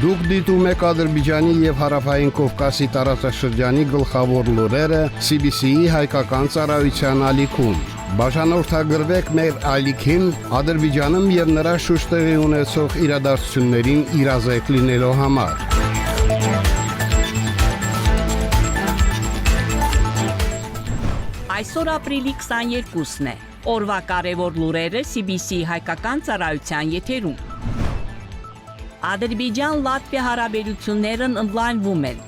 Դուք դիտում եք Ադրբեջանի եւ Հարավային Կովկասի տարածաշրջանի գլխավոր լուրերը CBC-ի հայկական ծառայության ալիքում։ Բաժանորդագրվեք մեր ալիքին Ադրբեջանում եւ նրա շուրջ տեղի ունեցող իրադարձություններին իրազեկ լինելու համար։ Այսօր ապրիլի 22-ն է։ Օրվա կարևոր լուրերը CBC-ի հայկական ծառայության եթերում։ Ադրբեջան-Լատվիա հարաբերություններն ընդլայնվում են։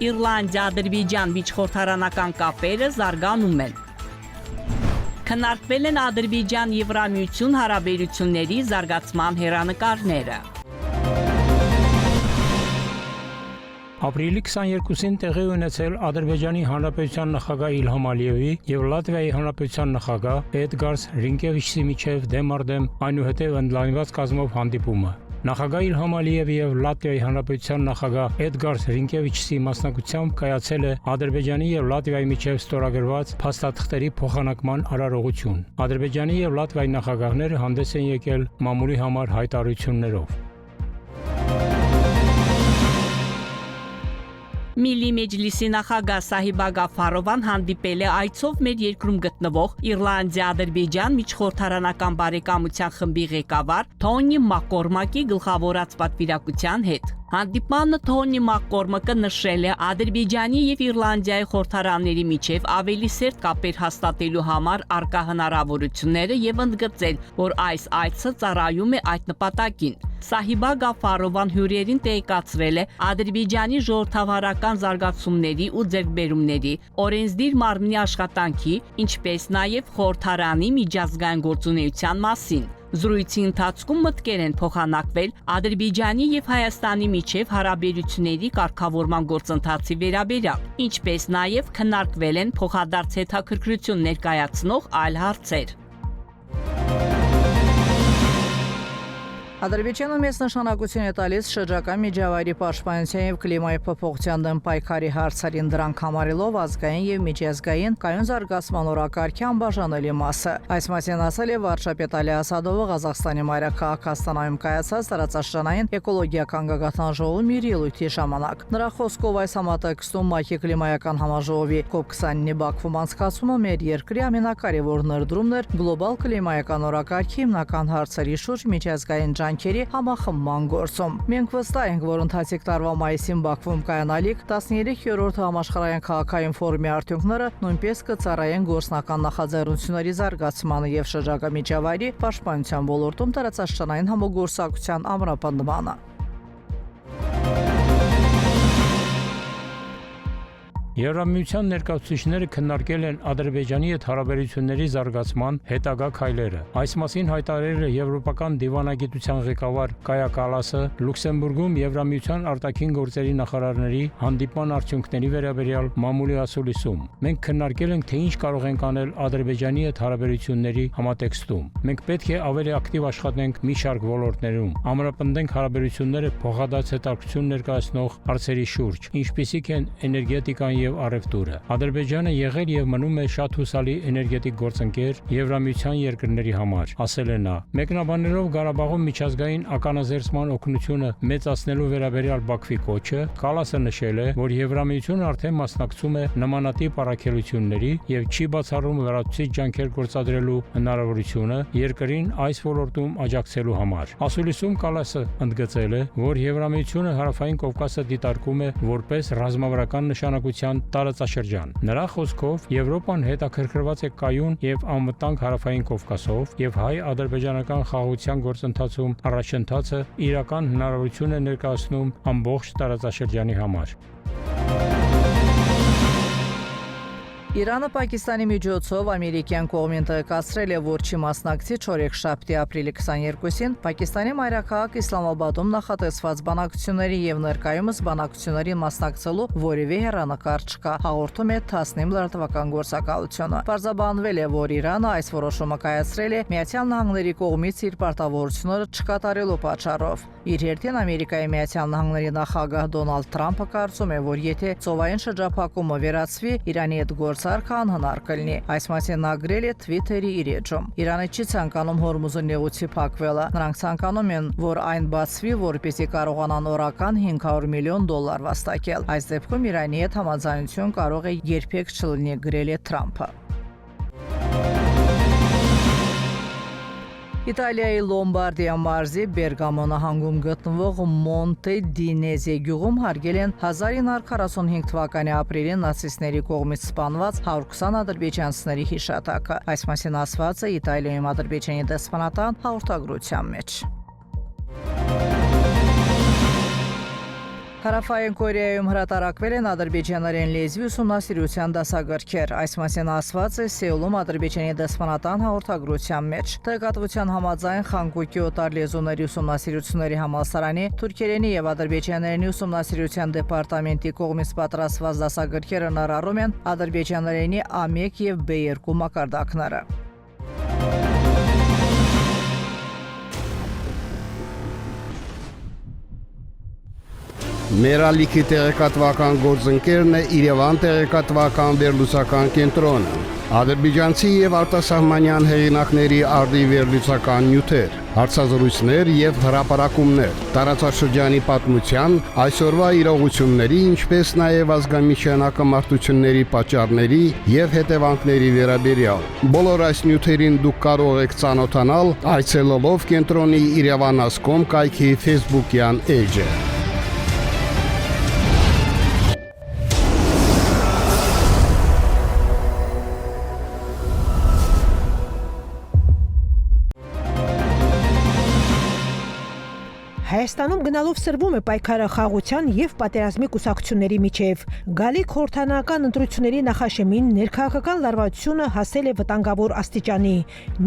Իռլանդիա-Ադրբեջան միջխորհրդարանական կապերը զարգանում են։ Քննարկվել են Ադրբեջան-Եվրամիություն հարաբերությունների զարգացման հեռանկարները։ Ապրիլի 22-ին տեղի ունեցել Ադրբեջանի Հանրապետության նախագահ Իլհամ Ալիևի եւ Լատվիայի Հանրապետության նախագահ Էդգարս Ռինկևիչի միջև դեմ այնուհետև ընդլայնված կազմով հանդիպումը։ Նախագահ Իլհամ Ալիևի եւ Լատվիայի Հանրապետության նախագահ Էդգարս Ռինկևիչի մասնակցությամբ կայացել է Ադրբեջանի եւ Լատվիայի միջև ստորագրված փաստաթղթերի փոխանակման արարողություն։ Ադրբեջանի եւ Լատվիայի նախագահները հանդես են եկել մամուլի համար հայտարարություններով։ Միլի Մեջլիսի նախագահ Սահիբա Գաֆարովան հանդիպել է այցով մեր երկրում գտնվող Իռլանդիա-Ադրբեջան միջխորհրդարանական բարեկամության խմբի ղեկավար Թոնի Մակկորմակի գլխավորած պատվիրակության հետ։ Հանդիպմանը Թոնի Մակկորմակը նշել է Ադրբեջանի եւ Իռլանդիայի խորհրդարանների միջև ավելի սերտ կապեր հաստատելու համար արկա հնարավորությունները եւ ընդգծել, որ այս այցը ծառայում է այդ նպատակին։ Սահիբա Գաֆարովան հյուրերին տեղեկացրել է Ադրբեջանի ժողովրդավարական զարգացումների ու ձեռքբերումների, օրենսդիր մարմնի աշխատանքի, ինչպես նաև խորհրդարանի միջազգային գործունեության մասին։ Զրույցի ընթացքում մտքեր են փոխանակվել Ադրբեջանի եւ Հայաստանի միջև հարաբերությունների կարգավորման գործընթացի վերաբերյալ, ինչպես նաև քննարկվել են փոխադարձ հետաքրքրություն ներկայացնող այլ հարցեր։ Ադրբեջանը մեծ նշանակություն է տալիս շրջակա միջավայրի պաշտպանության եւ կլիմայի փոփոխության դեմ պայքարի հարցերին, դրանք համարելով ազգային եւ միջազգային կայուն զարգացման օրակարգի անբաժանելի մասը։ Այս մասին ասել է վարչապետ Ալի Ասադովը Ղազախստանի մայրաքաղաք Աստանայում կայացած տարածաշրջանային էկոլոգիական գագաթնաժողովի իր ելույթի ժամանակ։ Նրա խոսքով այս համատեքստում ՄԱԿ-ի կլիմայական համաժողովի COP29-ի Բաքվում անցկացումը մեր երկրի ամենակարևոր ներդրումն էր գլոբալ կլիմայական օրակարգի հիմնական հարցերի շուրջ միջազգային ջանքերի համախմբման գործում։ Մենք վստահ ենք, որ ընթացիկ տարվա մայիսին Բաքվում կայանալիք 13-րդ համաշխարհային քաղաքային ֆորումի արդյունքները նույնպես կծառայեն գործնական նախաձեռնությունների զարգացմանը եւ շրջակա միջավայրի պաշտպանության ոլորտում տարածաշրջանային համագործակցության ամրապնդմանը։ Եվրամիության ներկայացուցիչները քննարկել են Ադրբեջանի հետ հարաբերությունների զարգացման հետագա քայլերը։ Այս մասին հայտարարել է Եվրոպական դիվանագիտության ղեկավար Կայա Կալասը Լյուքսեմբուրգում Եվրամիության արտաքին գործերի նախարարների հանդիպման արդյունքների վերաբերյալ մամուլի ասուլիսում։ Մենք քննարկել ենք, թե ինչ կարող ենք անել Ադրբեջանի հետ հարաբերությունների համատեքստում։ Մենք պետք է ավելի ակտիվ աշխատենք մի շարք ոլորտներում, ամրապնդենք հարաբերությունները փոխադարձ հետաքրքրություն ներկայացնող հարցերի շուրջ, ինչպիսիք են էներգետիկան եւ առևտուրը։ Ադրբեջանը եղել եւ մնում է շատ հուսալի էներգետիկ գործընկեր Եվրամիության երկրների համար, ասել է նա։ Մեկնաբանելով Ղարաբաղում միջազգային ականազերծման օգնությունը մեծացնելու վերաբերյալ Բաքվի կոչը, Կալասը նշել է, որ Եվրամիությունը արդեն մասնակցում է նմանատիպ առաքելությունների եւ չի բացառում լրացուցիչ ջանքեր գործադրելու հնարավորությունը երկրին այս ոլորտում աջակցելու համար։ Ասուլիսում Կալասը ընդգծել է, որ Եվրամիությունը Հարավային Կովկասը դիտարկում է որպես ռազմավարական նշանակության տարածաշրջան։ Նրա խոսքով Եվրոպան հետաքրքրված է կայուն եւ անվտանգ Հարավային Կովկասով եւ հայ-ադրբեջանական խաղաղության գործընթացում առաջընթացը իրական հնարավորություն է ներկայացնում ամբողջ տարածաշրջանի համար։ Իրանը Պակիստանի միջոցով ամերիկյան կողմին տեղեկացրել է, որ չի մասնակցի չորեքշաբթի ապրիլի 22-ին Պակիստանի մայրաքաղաք Իսլամաբադում նախատեսված բանակցությունների եւ ներկայումս բանակցությունների մասնակցելու որևէ հեռանկար չկա, հաղորդում է Tasnim լրատվական գործակալությունը։ Պարզաբանվել է, որ Իրանը այս որոշումը կայացրել է Միացյալ Նահանգների կողմից իր պարտավորությունները չկատարելու պատճառով։ Իր հերթին Ամերիկայի Միացյալ Նահանգների նախագահ Դոնալդ Թրամփը կարծում է, որ եթե ծովային շրջափակումը վերացվի, Իրանի հետ գործարքը անհնար կլինի։ Այս մասին նա գրել է Twitter-ի իր էջում։ Իրանը չի ցանկանում Հորմուզի նեղուցի փակվելը։ Նրանք ցանկանում են, որ այն բացվի, որպեսզի կարողանան օրական $500 միլիոն վաստակել։ Այս դեպքում Իրանի հետ համաձայնություն կարող է երբեք չլինի, գրել է Թրամփը։ Իտալիայի Լոմբարդիա մարզի Բերգամո նահանգում գտնվող Մոնտե դի Նեզե գյուղում հարգել են 1945 թվականի ապրիլին նացիստների կողմից սպանված 120 ադրբեջանցիների հիշատակը։ Այս մասին ասված է Իտալիայում Ադրբեջանի դեսպանատան հաղորդագրության մեջ։ Հարավային Կորեայում հրատարակվել են ադրբեջաներեն լեզվի ուսումնասիրության դասագրքեր։ Այս մասին ասված է Սեուլում Ադրբեջանի դեսպանատան հաղորդագրության մեջ։ Տեղեկատվության համաձայն Խանկուկի օտար լեզուների ուսումնասիրությունների համալսարանի թուրքերենի եւ ադրբեջաներենի ուսումնասիրության դեպարտամենտի կողմից պատրաստված դասագրքերը ներառում են ադրբեջաներենի A1 եւ B2 մակարդակները։ Մեր ալիքի տեղեկատվական գործընկերն է Երևան տեղեկատվական վերլուծական կենտրոնը։ Ադրբեջանցի եւ արտասահմանյան հեղինակների արդի վերլուծական նյութեր, հարցազրույցներ եւ հրապարակումներ, տարածաշրջանի պատմության, այսօրվա իրողությունների, ինչպես նաեւ ազգամիջյան ակամարտությունների պատճառների եւ հետևանքների վերաբերյալ։ Բոլոր այս նյութերին դուք կարող եք ծանոթանալ այցելելով կենտրոնի Երևան.com կայքի Facebook-յան էջը։ Հայաստանում գնալով սրվում է պայքարը խաղաղության եւ պատերազմի կուսակցությունների միջև։ Գալիք խորհրդանական ընտրությունների նախաշեմին ներքաղաքական լարվածությունը հասել է վտանգավոր աստիճանի։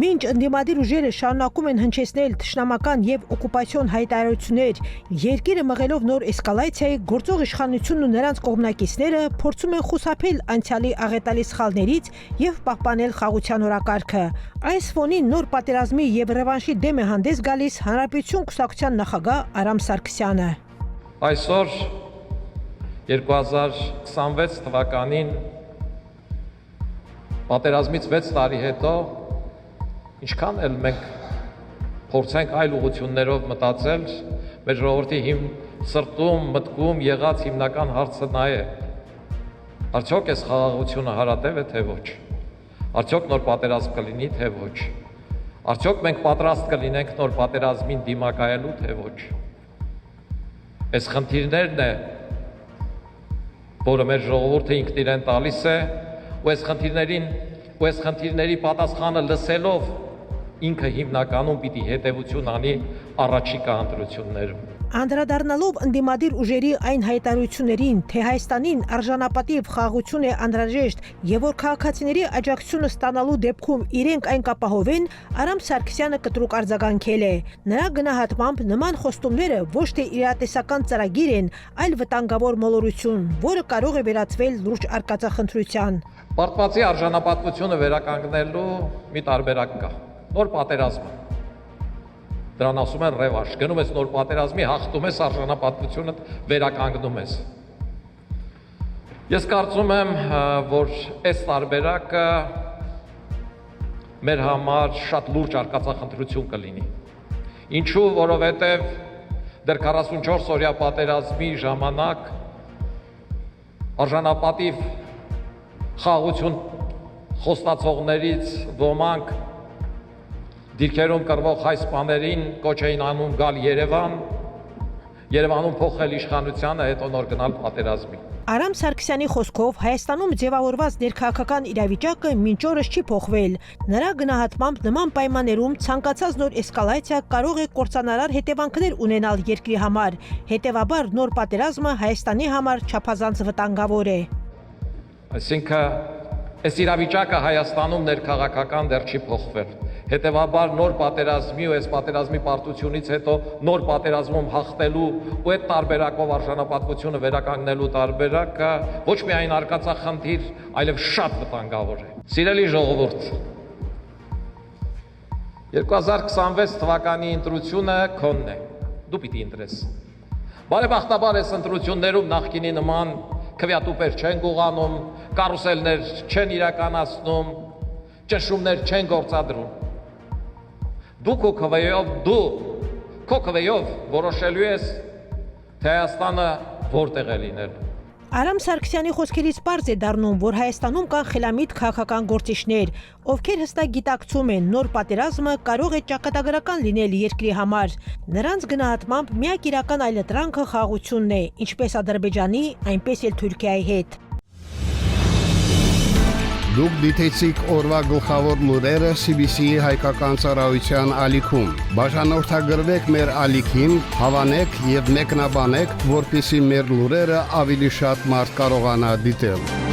Մինչ ընդդիմադիր ուժերը շարունակում են հնչեցնել թշնամական եւ օկուպացիոն հայտարարություններ, երկիրը մղելով նոր էսկալացիայի, գործող իշխանությունն ու նրանց կողմնակիցները փորձում են խուսափել անցյալի աղետալի սխալներից եւ պահպանել խաղաղության օրակարգը։ Այս ֆոնին նոր պատերազմի եւ ռևանշի դեմ է հանդես գալիս Հանրապետություն կուսակցության նախագահ Արամ Սարգսյանը։ Այսօր 2026 թվականին պատերազմից 6 տարի հետո ինչքան էլ մենք փորձենք այլ ուղղություններով մտածել, մեր ժողովրդի սրտում, մտքում եղած հիմնական հարցը նա է. արդյոք այս խաղաղությունը հարատև է, թե ոչ։ Արդյոք նոր պատերազմ կլինի, թե ոչ։ Արդյոք մենք պատրաստ կլինենք նոր պատերազմին դիմակայելու, թե ոչ։ Այս խնդիրներն է, որը մեր ժողովուրդը ինքն իրեն տալիս է, ու այս խնդիրների պատասխանը լսելով ինքը հիմնականում պիտի հետևություն անի առաջիկա ընտրություններում։ Անդրադառնալով ընդդիմադիր ուժերի այն հայտարարություններին, թե Հայաստանին արժանապատիվ խաղաղություն է անհրաժեշտ եւ որ քաղաքացիների աջակցությունը ստանալու դեպքում իրենք այն կապահովեն, Արամ Սարգսյանը կտրուկ արձագանքել է։ Նրա գնահատմամբ նման խոստումները ոչ թե իրատեսական ծրագիր են, այլ վտանգավոր մոլորություն, որը կարող է վերածվել լուրջ արկածախնդրության։ Պարտվածի արժանապատվությունը վերականգնելու մի տարբերակ կա։ Նոր պատերազմ։ Դրան ասում են ռևանշ, գնում ես նոր պատերազմի, հաղթում ես, արժանապատվությունը վերականգնում ես։ Ես կարծում եմ, որ այս տարբերակը մեր համար շատ լուրջ արկածախնդրություն կլինի։ Ինչու, որովհետև դեռ 44 օրյա պատերազմի ժամանակ արժանապատիվ խաղաղություն խոստացողներից ոմանք դիրքերում կռվող հայ սպաներին կոչ էին անում գալ Երևանում փոխել իշխանությանը, հետո նոր գնալ պատերազմի։ Արամ Սարգսյանի խոսքով Հայաստանում ձևավորված ներքաղաքական իրավիճակը մինչ օրս չի փոխվել։ Նրա գնահատմամբ նման պայմաններում ցանկացած նոր էսկալացիա կարող է կործանարար հետևանքներ ունենալ երկրի համար։ Հետևաբար նոր պատերազմը Հայաստանի համար չափազանց վտանգավոր է։ Այսինքն այս իրավիճակը Հայաստանում ներքաղաքական դեռ չի փոխվել։ Հետևաբար նոր պատերազմի ու այս պատերազմի պարտությունից հետո նոր պատերազմում հաղթելու ու այդ տարբերակով արժանապատվությունը վերականգնելու տարբերակը ոչ միայն արկածախնդիր, այլև շատ վտանգավոր է։ Սիրելի ժողովուրդ, 2026 թվականի ընտրությունը քոնն է։ դու պիտի ընտրես։ Բարեբախտաբար այս ընտրություններում նախկինի նման քվեատուպեր չեն գողանում, կարուսելներ չեն իրականացնում, ճնշումներ չեն գործադրում։ Դու քո քվեով որոշելու ես, թե Հայաստանը որտեղ է լինելու։ Արամ Սարգսյանի խոսքերից պարզ է դառնում, որ Հայաստանում կան խելամիտ քաղաքական գործիչներ, ովքեր հստակ գիտակցում են նոր պատերազմը կարող է ճակատագրական լինել երկրի համար։ Նրանց գնահատմամբ միակ իրական այլընտրանքը խաղաղությունն է, ինչպես Ադրբեջանի, այնպես էլ Թուրքիայի հետ։ Դուք դիտեցիք օրվա գլխավոր լուրերը CBC-ի հայկական ծառայության ալիքում։ Բաժանորդագրվեք մեր ալիքին, հավանեք եւ մեկնաբանեք, որպեսզի մեր լուրերը ավելի շատ մարդ կարողանա դիտել։